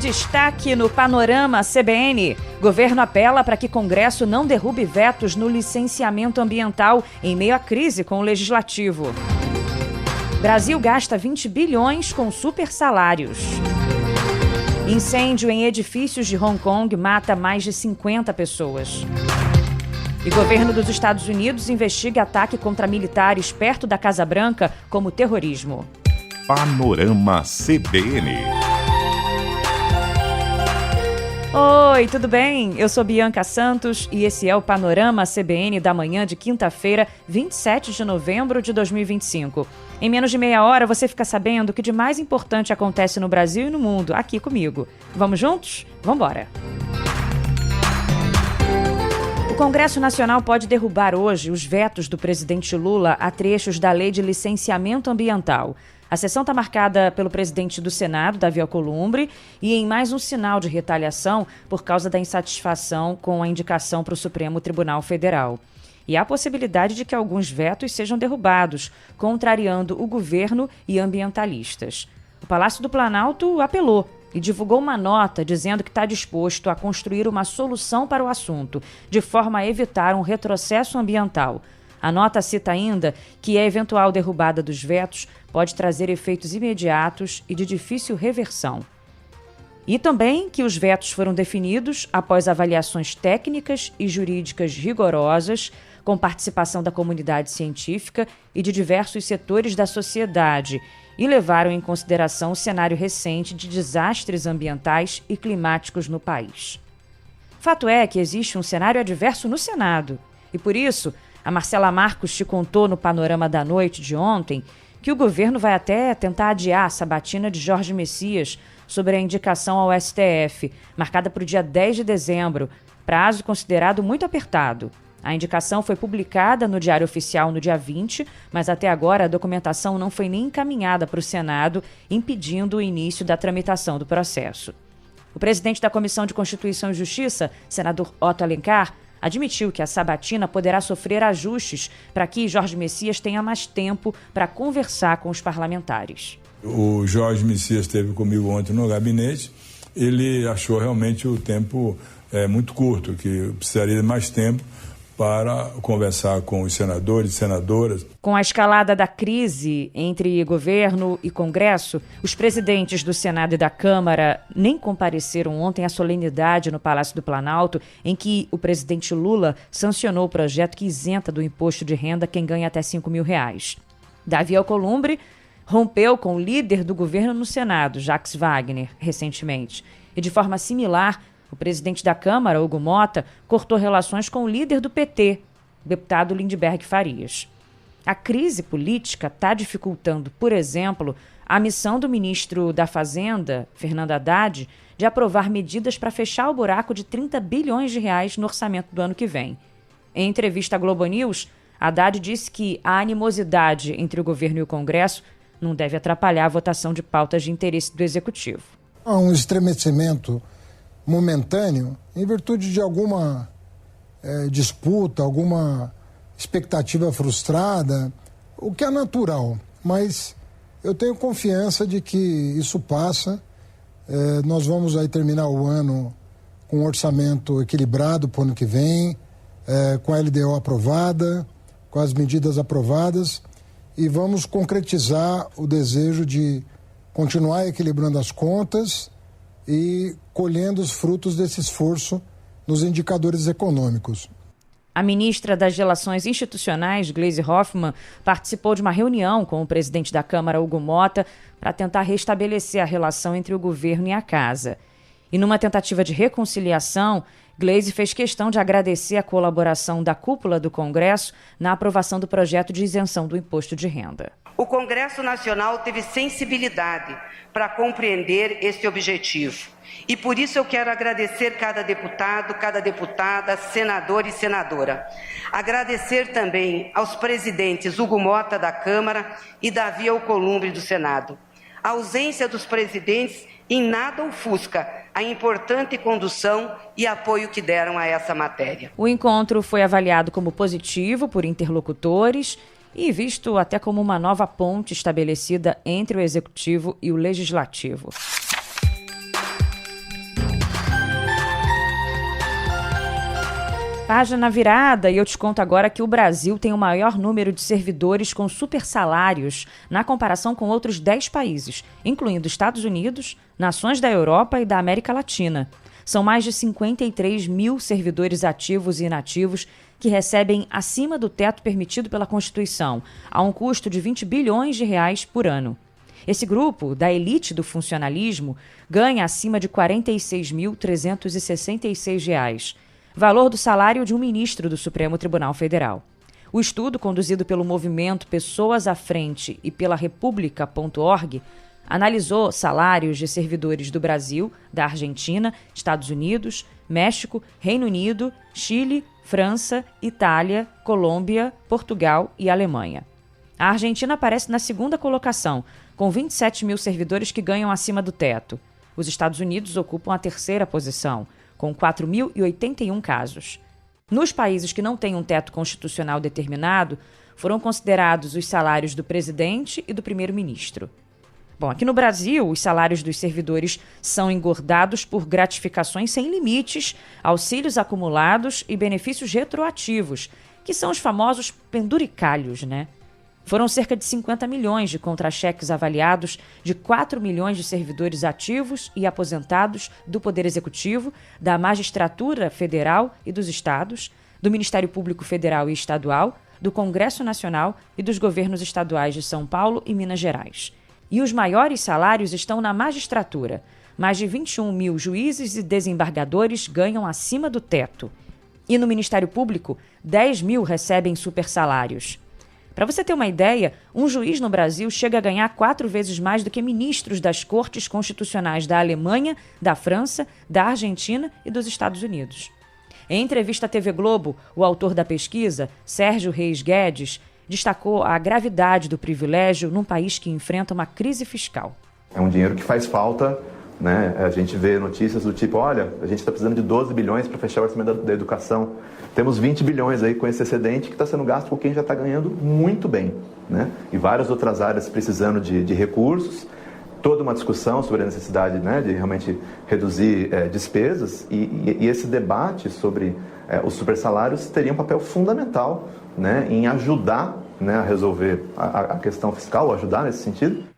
destaque no Panorama CBN. Governo apela para que Congresso não derrube vetos no licenciamento ambiental em meio à crise com o Legislativo. Brasil gasta 20 bilhões com supersalários. Incêndio em edifícios de Hong Kong mata mais de 50 pessoas. E governo dos Estados Unidos investiga ataque contra militares perto da Casa Branca como terrorismo. Panorama CBN. Oi, tudo bem? Eu sou Bianca Santos e esse é o Panorama CBN da manhã de quinta-feira, 27 de novembro de 2025. Em menos de meia hora você fica sabendo o que de mais importante acontece no Brasil e no mundo, aqui comigo. Vamos juntos? Vambora! O Congresso Nacional pode derrubar hoje os vetos do presidente Lula a trechos da Lei de Licenciamento Ambiental. A sessão está marcada pelo presidente do Senado, Davi Alcolumbre, e em mais um sinal de retaliação por causa da insatisfação com a indicação para o Supremo Tribunal Federal. E há a possibilidade de que alguns vetos sejam derrubados, contrariando o governo e ambientalistas. O Palácio do Planalto apelou e divulgou uma nota dizendo que está disposto a construir uma solução para o assunto, de forma a evitar um retrocesso ambiental. A nota cita ainda que a eventual derrubada dos vetos pode trazer efeitos imediatos e de difícil reversão. E também que os vetos foram definidos após avaliações técnicas e jurídicas rigorosas, com participação da comunidade científica e de diversos setores da sociedade, e levaram em consideração o cenário recente de desastres ambientais e climáticos no país. Fato é que existe um cenário adverso no Senado, e por isso a Marcela Marcos te contou no Panorama da Noite de ontem que o governo vai até tentar adiar a sabatina de Jorge Messias sobre a indicação ao STF, marcada para o dia 10 de dezembro, prazo considerado muito apertado. A indicação foi publicada no Diário Oficial no dia 20, mas até agora a documentação não foi nem encaminhada para o Senado, impedindo o início da tramitação do processo. O presidente da Comissão de Constituição e Justiça, senador Otto Alencar, admitiu que a sabatina poderá sofrer ajustes para que Jorge Messias tenha mais tempo para conversar com os parlamentares. O Jorge Messias esteve comigo ontem no gabinete. Ele achou realmente o tempo muito curto, que precisaria de mais tempo para conversar com os senadores e senadoras. Com a escalada da crise entre governo e Congresso, os presidentes do Senado e da Câmara nem compareceram ontem à solenidade no Palácio do Planalto, em que o presidente Lula sancionou o projeto que isenta do imposto de renda quem ganha até R$5 mil. Davi Alcolumbre rompeu com o líder do governo no Senado, Jacques Wagner, recentemente. E de forma similar, o presidente da Câmara, Hugo Mota, cortou relações com o líder do PT, o deputado Lindbergh Farias. A crise política está dificultando, por exemplo, a missão do ministro da Fazenda, Fernando Haddad, de aprovar medidas para fechar o buraco de R$30 bilhões no orçamento do ano que vem. Em entrevista à Globo News, Haddad disse que a animosidade entre o governo e o Congresso não deve atrapalhar a votação de pautas de interesse do Executivo. Há um estremecimento momentâneo, em virtude de alguma disputa, alguma expectativa frustrada, o que é natural, mas eu tenho confiança de que isso passa. Nós vamos aí terminar o ano com um orçamento equilibrado para o ano que vem, com a LDO aprovada, com as medidas aprovadas, e vamos concretizar o desejo de continuar equilibrando as contas e colhendo os frutos desse esforço nos indicadores econômicos. A ministra das Relações Institucionais, Gleisi Hoffmann, participou de uma reunião com o presidente da Câmara, Hugo Mota, para tentar restabelecer a relação entre o governo e a casa. E numa tentativa de reconciliação, Gleisi fez questão de agradecer a colaboração da cúpula do Congresso na aprovação do projeto de isenção do imposto de renda. O Congresso Nacional teve sensibilidade para compreender esse objetivo. E por isso eu quero agradecer cada deputado, cada deputada, senador e senadora. Agradecer também aos presidentes Hugo Mota da Câmara e Davi Alcolumbre do Senado. A ausência dos presidentes em nada ofusca a importante condução e apoio que deram a essa matéria. O encontro foi avaliado como positivo por interlocutores e visto até como uma nova ponte estabelecida entre o Executivo e o Legislativo. Página virada, e eu te conto agora que o Brasil tem o maior número de servidores com super salários na comparação com outros 10 países, incluindo Estados Unidos, nações da Europa e da América Latina. São mais de 53 mil servidores ativos e inativos que recebem acima do teto permitido pela Constituição, a um custo de 20 bilhões de reais por ano. Esse grupo, da elite do funcionalismo, ganha acima de R$ 46.366, valor do salário de um ministro do Supremo Tribunal Federal. O estudo, conduzido pelo movimento Pessoas à Frente e pela República.org, analisou salários de servidores do Brasil, da Argentina, Estados Unidos, México, Reino Unido, Chile, França, Itália, Colômbia, Portugal e Alemanha. A Argentina aparece na segunda colocação, com 27 mil servidores que ganham acima do teto. Os Estados Unidos ocupam a terceira posição, com 4.081 casos. Nos países que não têm um teto constitucional determinado, foram considerados os salários do presidente e do primeiro-ministro. Bom, aqui no Brasil, os salários dos servidores são engordados por gratificações sem limites, auxílios acumulados e benefícios retroativos, que são os famosos penduricalhos, né? Foram cerca de 50 milhões de contra-cheques avaliados de 4 milhões de servidores ativos e aposentados do Poder Executivo, da Magistratura Federal e dos Estados, do Ministério Público Federal e Estadual, do Congresso Nacional e dos governos estaduais de São Paulo e Minas Gerais. E os maiores salários estão na magistratura. Mais de 21 mil juízes e desembargadores ganham acima do teto. E no Ministério Público, 10 mil recebem supersalários. Para você ter uma ideia, um juiz no Brasil chega a ganhar 4 vezes mais do que ministros das cortes constitucionais da Alemanha, da França, da Argentina e dos Estados Unidos. Em entrevista à TV Globo, o autor da pesquisa, Sérgio Reis Guedes, destacou a gravidade do privilégio num país que enfrenta uma crise fiscal. É um dinheiro que faz falta, né? A gente vê notícias do tipo, olha, a gente está precisando de 12 bilhões para fechar o orçamento da educação. Temos 20 bilhões aí com esse excedente que está sendo gasto por quem já está ganhando muito bem, né? E várias outras áreas precisando de recursos. Toda uma discussão sobre a necessidade, né, de realmente reduzir despesas e esse debate sobre os supersalários teria um papel fundamental, né, em ajudar, né, a resolver a questão fiscal, ajudar nesse sentido.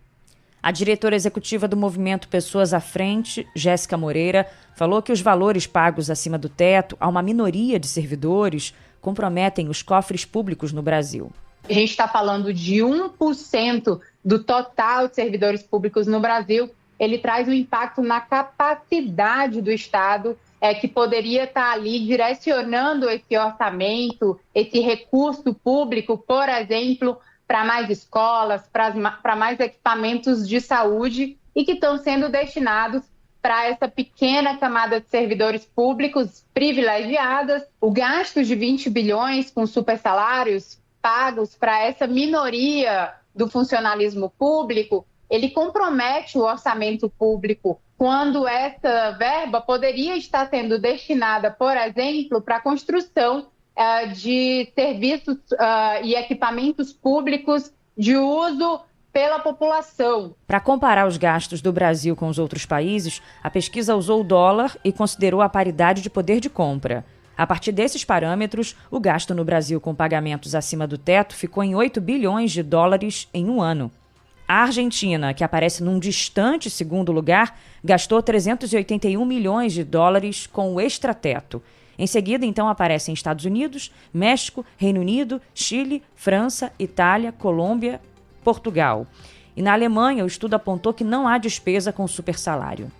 A diretora executiva do movimento Pessoas à Frente, Jéssica Moreira, falou que os valores pagos acima do teto a uma minoria de servidores comprometem os cofres públicos no Brasil. A gente está falando de 1% do total de servidores públicos no Brasil. Ele traz um impacto na capacidade do Estado, que poderia estar ali direcionando esse orçamento, esse recurso público, por exemplo, para mais escolas, para mais equipamentos de saúde e que estão sendo destinados para essa pequena camada de servidores públicos privilegiadas. O gasto de 20 bilhões com supersalários pagos para essa minoria do funcionalismo público, ele compromete o orçamento público quando essa verba poderia estar sendo destinada, por exemplo, para a construção de serviços e equipamentos públicos de uso pela população. Para comparar os gastos do Brasil com os outros países, a pesquisa usou o dólar e considerou a paridade de poder de compra. A partir desses parâmetros, o gasto no Brasil com pagamentos acima do teto ficou em 8 bilhões de dólares em um ano. A Argentina, que aparece num distante segundo lugar, gastou 381 milhões de dólares com o extrateto. Em seguida, então, aparecem Estados Unidos, México, Reino Unido, Chile, França, Itália, Colômbia, Portugal. E na Alemanha, o estudo apontou que não há despesa com supersalário.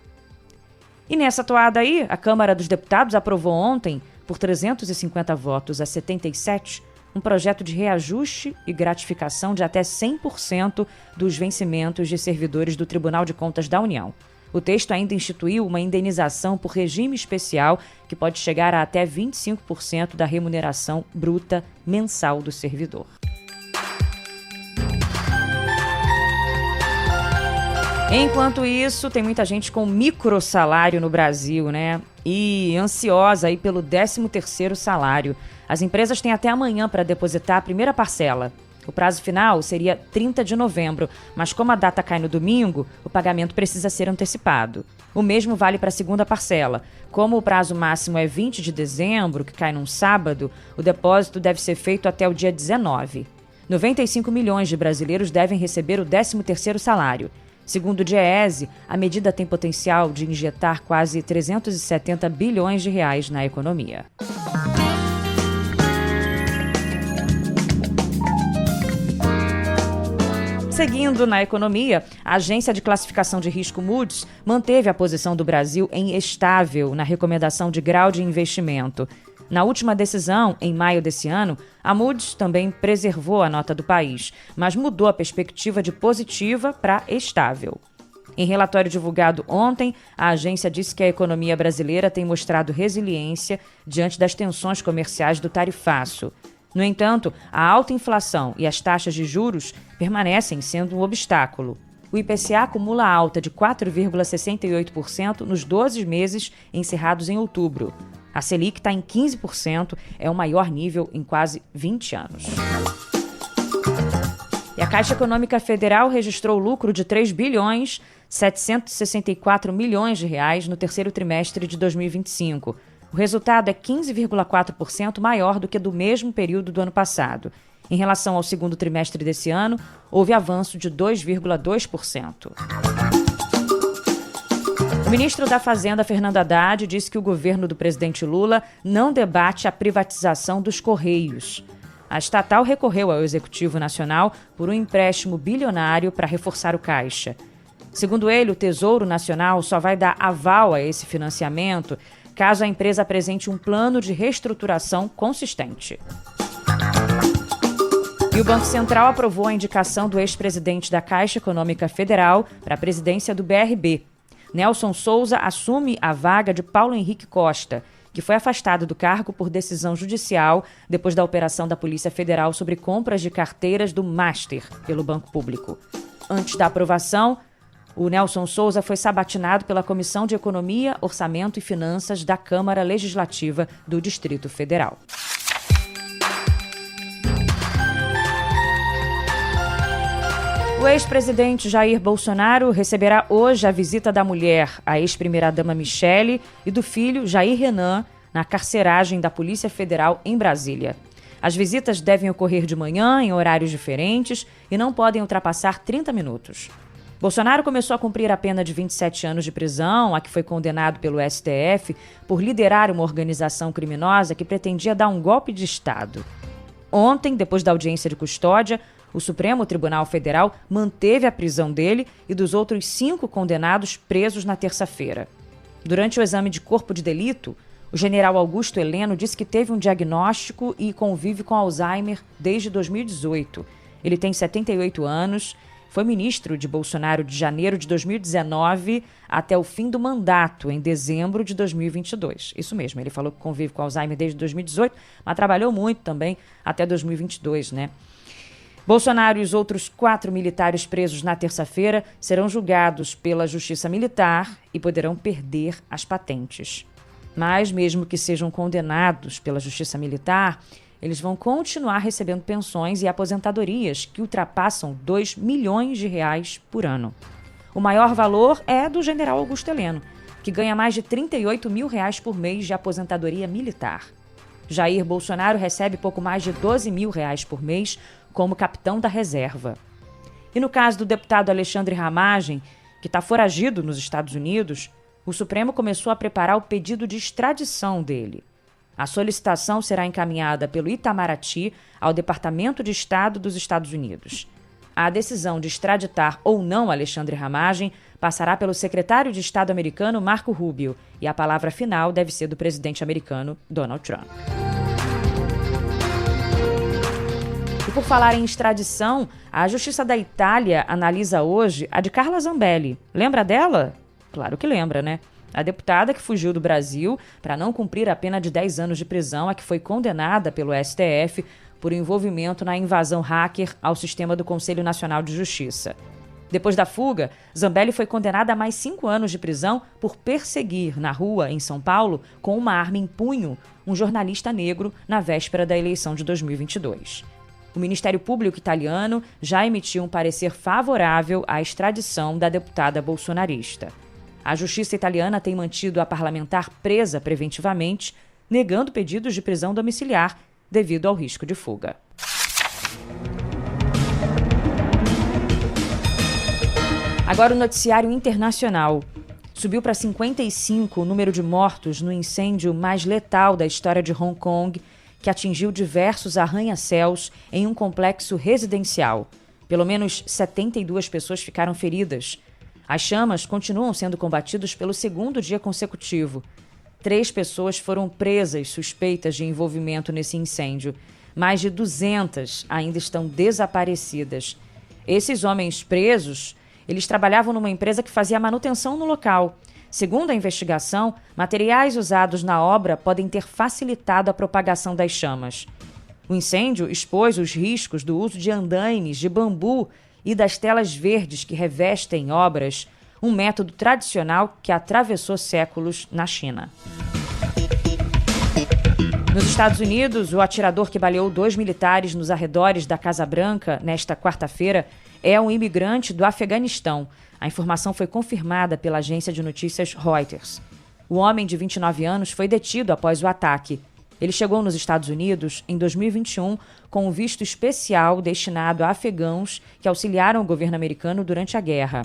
E nessa toada aí, a Câmara dos Deputados aprovou ontem, por 350 votos a 77, um projeto de reajuste e gratificação de até 100% dos vencimentos de servidores do Tribunal de Contas da União. O texto ainda instituiu uma indenização por regime especial que pode chegar a até 25% da remuneração bruta mensal do servidor. Enquanto isso, tem muita gente com microsalário no Brasil, né? E ansiosa aí pelo 13º salário. As empresas têm até amanhã para depositar a primeira parcela. O prazo final seria 30 de novembro, mas como a data cai no domingo, o pagamento precisa ser antecipado. O mesmo vale para a segunda parcela. Como o prazo máximo é 20 de dezembro, que cai num sábado, o depósito deve ser feito até o dia 19. 95 milhões de brasileiros devem receber o 13º salário. Segundo o Diese, a medida tem potencial de injetar quase 370 bilhões de reais na economia. Seguindo na economia, a agência de classificação de risco Moody's manteve a posição do Brasil em estável na recomendação de grau de investimento. Na última decisão, em maio desse ano, a Moody's também preservou a nota do país, mas mudou a perspectiva de positiva para estável. Em relatório divulgado ontem, a agência disse que a economia brasileira tem mostrado resiliência diante das tensões comerciais do tarifaço. No entanto, a alta inflação e as taxas de juros permanecem sendo um obstáculo. O IPCA acumula alta de 4,68% nos 12 meses encerrados em outubro. A Selic está em 15%, é o maior nível em quase 20 anos. E a Caixa Econômica Federal registrou lucro de 3 bilhões 764 milhões de reais no terceiro trimestre de 2025. O resultado é 15,4% maior do que do mesmo período do ano passado. Em relação ao segundo trimestre desse ano, houve avanço de 2,2%. O ministro da Fazenda, Fernando Haddad, disse que o governo do presidente Lula não debate a privatização dos Correios. A estatal recorreu ao Executivo Nacional por um empréstimo bilionário para reforçar o caixa. Segundo ele, o Tesouro Nacional só vai dar aval a esse financiamento caso a empresa apresente um plano de reestruturação consistente. E o Banco Central aprovou a indicação do ex-presidente da Caixa Econômica Federal para a presidência do BRB. Nelson Souza assume a vaga de Paulo Henrique Costa, que foi afastado do cargo por decisão judicial depois da operação da Polícia Federal sobre compras de carteiras do Master pelo Banco Público. Antes da aprovação, o Nelson Souza foi sabatinado pela Comissão de Economia, Orçamento e Finanças da Câmara Legislativa do Distrito Federal. O ex-presidente Jair Bolsonaro receberá hoje a visita da mulher, a ex-primeira-dama Michele, e do filho Jair Renan, na carceragem da Polícia Federal em Brasília. As visitas devem ocorrer de manhã, em horários diferentes, e não podem ultrapassar 30 minutos. Bolsonaro começou a cumprir a pena de 27 anos de prisão, a que foi condenado pelo STF, por liderar uma organização criminosa que pretendia dar um golpe de Estado. Ontem, depois da audiência de custódia, o Supremo Tribunal Federal manteve a prisão dele e dos outros 5 condenados presos na terça-feira. Durante o exame de corpo de delito, o general Augusto Heleno disse que teve um diagnóstico e convive com Alzheimer desde 2018. Ele tem 78 anos, foi ministro de Bolsonaro de janeiro de 2019 até o fim do mandato, em dezembro de 2022. Isso mesmo, ele falou que convive com Alzheimer desde 2018, mas trabalhou muito também até 2022, né? Bolsonaro e os outros 4 militares presos na terça-feira serão julgados pela Justiça Militar e poderão perder as patentes. Mas, mesmo que sejam condenados pela Justiça Militar, eles vão continuar recebendo pensões e aposentadorias que ultrapassam 2 milhões de reais por ano. O maior valor é do general Augusto Heleno, que ganha mais de 38 mil reais por mês de aposentadoria militar. Jair Bolsonaro recebe pouco mais de 12 mil reais por mês como capitão da reserva. E no caso do deputado Alexandre Ramagem, que está foragido nos Estados Unidos, o Supremo começou a preparar o pedido de extradição dele. A solicitação será encaminhada pelo Itamaraty ao Departamento de Estado dos Estados Unidos. A decisão de extraditar ou não Alexandre Ramagem passará pelo secretário de Estado americano Marco Rubio e a palavra final deve ser do presidente americano Donald Trump. E por falar em extradição, a Justiça da Itália analisa hoje a de Carla Zambelli. Lembra dela? Claro que lembra, né? A deputada que fugiu do Brasil para não cumprir a pena de 10 anos de prisão, a que foi condenada pelo STF por envolvimento na invasão hacker ao sistema do Conselho Nacional de Justiça. Depois da fuga, Zambelli foi condenada a mais 5 anos de prisão por perseguir na rua, em São Paulo, com uma arma em punho, um jornalista negro na véspera da eleição de 2022. O Ministério Público italiano já emitiu um parecer favorável à extradição da deputada bolsonarista. A justiça italiana tem mantido a parlamentar presa preventivamente, negando pedidos de prisão domiciliar devido ao risco de fuga. Agora o noticiário internacional. Subiu para 55 o número de mortos no incêndio mais letal da história de Hong Kong, que atingiu diversos arranha-céus em um complexo residencial. Pelo menos 72 pessoas ficaram feridas. As chamas continuam sendo combatidas pelo segundo dia consecutivo. 3 pessoas foram presas suspeitas de envolvimento nesse incêndio. Mais de 200 ainda estão desaparecidas. Esses homens presos, eles trabalhavam numa empresa que fazia manutenção no local. Segundo a investigação, materiais usados na obra podem ter facilitado a propagação das chamas. O incêndio expôs os riscos do uso de andaimes de bambu e das telas verdes que revestem obras, um método tradicional que atravessou séculos na China. Nos Estados Unidos, o atirador que baleou 2 militares nos arredores da Casa Branca nesta quarta-feira é um imigrante do Afeganistão. A informação foi confirmada pela agência de notícias Reuters. O homem de 29 anos foi detido após o ataque. Ele chegou nos Estados Unidos em 2021 com um visto especial destinado a afegãos que auxiliaram o governo americano durante a guerra.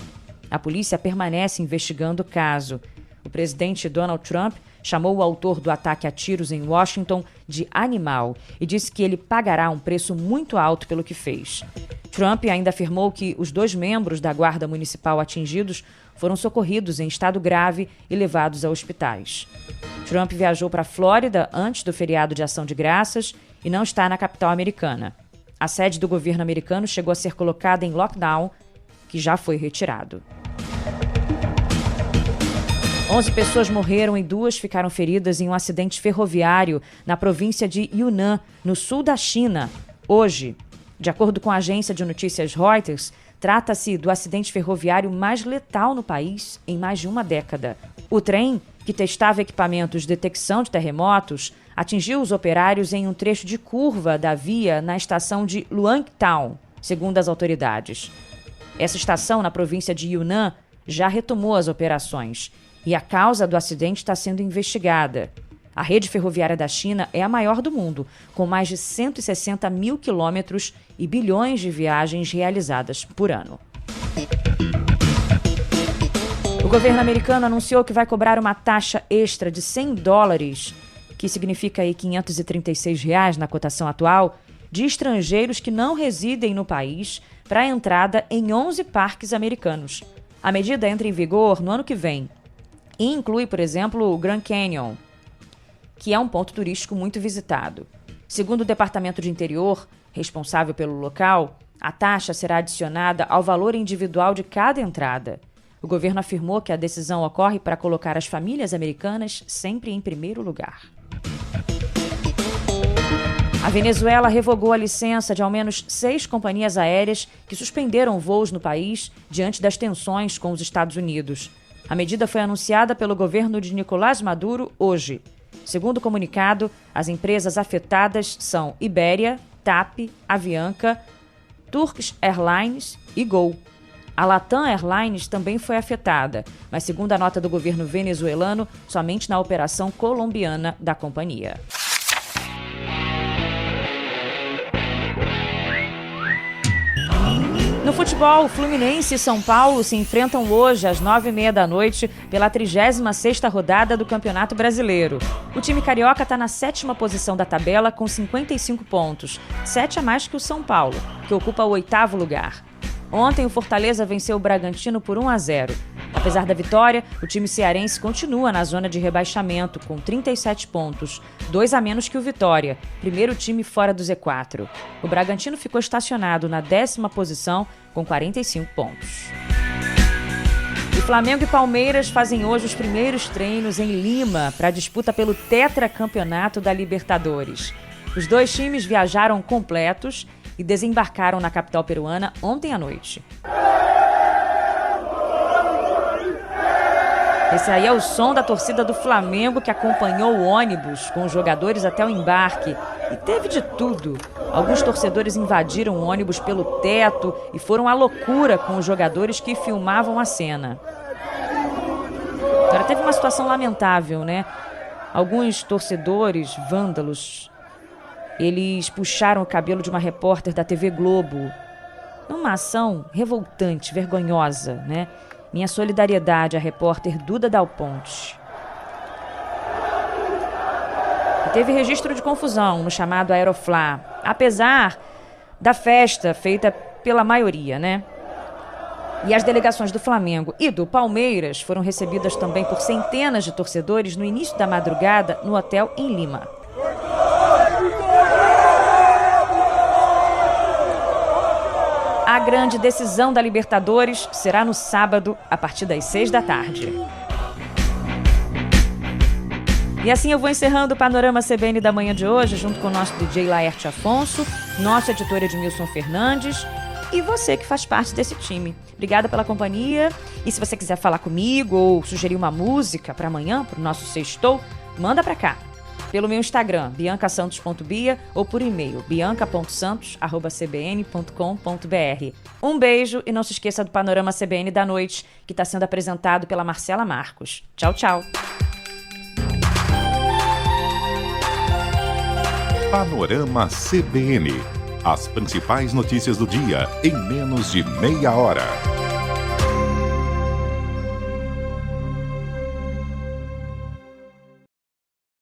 A polícia permanece investigando o caso. O presidente Donald Trump chamou o autor do ataque a tiros em Washington de animal e disse que ele pagará um preço muito alto pelo que fez. Trump ainda afirmou que os 2 membros da Guarda Municipal atingidos foram socorridos em estado grave e levados a hospitais. Trump viajou para a Flórida antes do feriado de Ação de Graças e não está na capital americana. A sede do governo americano chegou a ser colocada em lockdown, que já foi retirado. 11 pessoas morreram e 2 ficaram feridas em um acidente ferroviário na província de Yunnan, no sul da China, hoje. De acordo com a agência de notícias Reuters, trata-se do acidente ferroviário mais letal no país em mais de uma década. O trem, que testava equipamentos de detecção de terremotos, atingiu os operários em um trecho de curva da via na estação de Luangtown, segundo as autoridades. Essa estação, na província de Yunnan, já retomou as operações e a causa do acidente está sendo investigada. A rede ferroviária da China é a maior do mundo, com mais de 160 mil quilômetros e bilhões de viagens realizadas por ano. O governo americano anunciou que vai cobrar uma taxa extra de $100, que significa aí R$536 na cotação atual, de estrangeiros que não residem no país para a entrada em 11 parques americanos. A medida entra em vigor no ano que vem e inclui, por exemplo, o Grand Canyon, que é um ponto turístico muito visitado. Segundo o Departamento de Interior, responsável pelo local, a taxa será adicionada ao valor individual de cada entrada. O governo afirmou que a decisão ocorre para colocar as famílias americanas sempre em primeiro lugar. A Venezuela revogou a licença de ao menos 6 companhias aéreas que suspenderam voos no país diante das tensões com os Estados Unidos. A medida foi anunciada pelo governo de Nicolás Maduro hoje. Segundo o comunicado, as empresas afetadas são Iberia, TAP, Avianca, Turkish Airlines e Gol. A Latam Airlines também foi afetada, mas segundo a nota do governo venezuelano, somente na operação colombiana da companhia. No futebol, Fluminense e São Paulo se enfrentam hoje às 21h30 pela 36ª rodada do Campeonato Brasileiro. O time carioca está na 7ª posição da tabela com 55 pontos, 7 a mais que o São Paulo, que ocupa o 8º lugar. Ontem, o Fortaleza venceu o Bragantino por 1-0. Apesar da vitória, o time cearense continua na zona de rebaixamento, com 37 pontos, 2 a menos que o Vitória, primeiro time fora do Z4. O Bragantino ficou estacionado na 10ª posição, com 45 pontos. E Flamengo e Palmeiras fazem hoje os primeiros treinos em Lima para a disputa pelo tetracampeonato da Libertadores. Os 2 times viajaram completos e desembarcaram na capital peruana ontem à noite. Esse aí é o som da torcida do Flamengo que acompanhou o ônibus com os jogadores até o embarque. E teve de tudo. Alguns torcedores invadiram o ônibus pelo teto e foram à loucura com os jogadores que filmavam a cena. Agora, teve uma situação lamentável, né? Alguns torcedores, vândalos, eles puxaram o cabelo de uma repórter da TV Globo. Numa ação revoltante, vergonhosa, né? Minha solidariedade à repórter Duda Dal Ponte. E teve registro de confusão no chamado Aeroflá, apesar da festa feita pela maioria, né? E as delegações do Flamengo e do Palmeiras foram recebidas também por centenas de torcedores no início da madrugada no hotel em Lima. A grande decisão da Libertadores será no sábado, a partir das 6 da tarde. E assim eu vou encerrando o Panorama CBN da manhã de hoje, junto com o nosso DJ Laerte Afonso, nosso editor Edmilson Fernandes e você que faz parte desse time. Obrigada pela companhia. E se você quiser falar comigo ou sugerir uma música para amanhã, para o nosso sextou, manda para cá. Pelo meu Instagram, biancasantos.bia, ou por e-mail, bianca.santos@cbn.com.br. Um beijo e não se esqueça do Panorama CBN da noite, que está sendo apresentado pela Marcela Marcos. Tchau, tchau. Panorama CBN. As principais notícias do dia em menos de meia hora.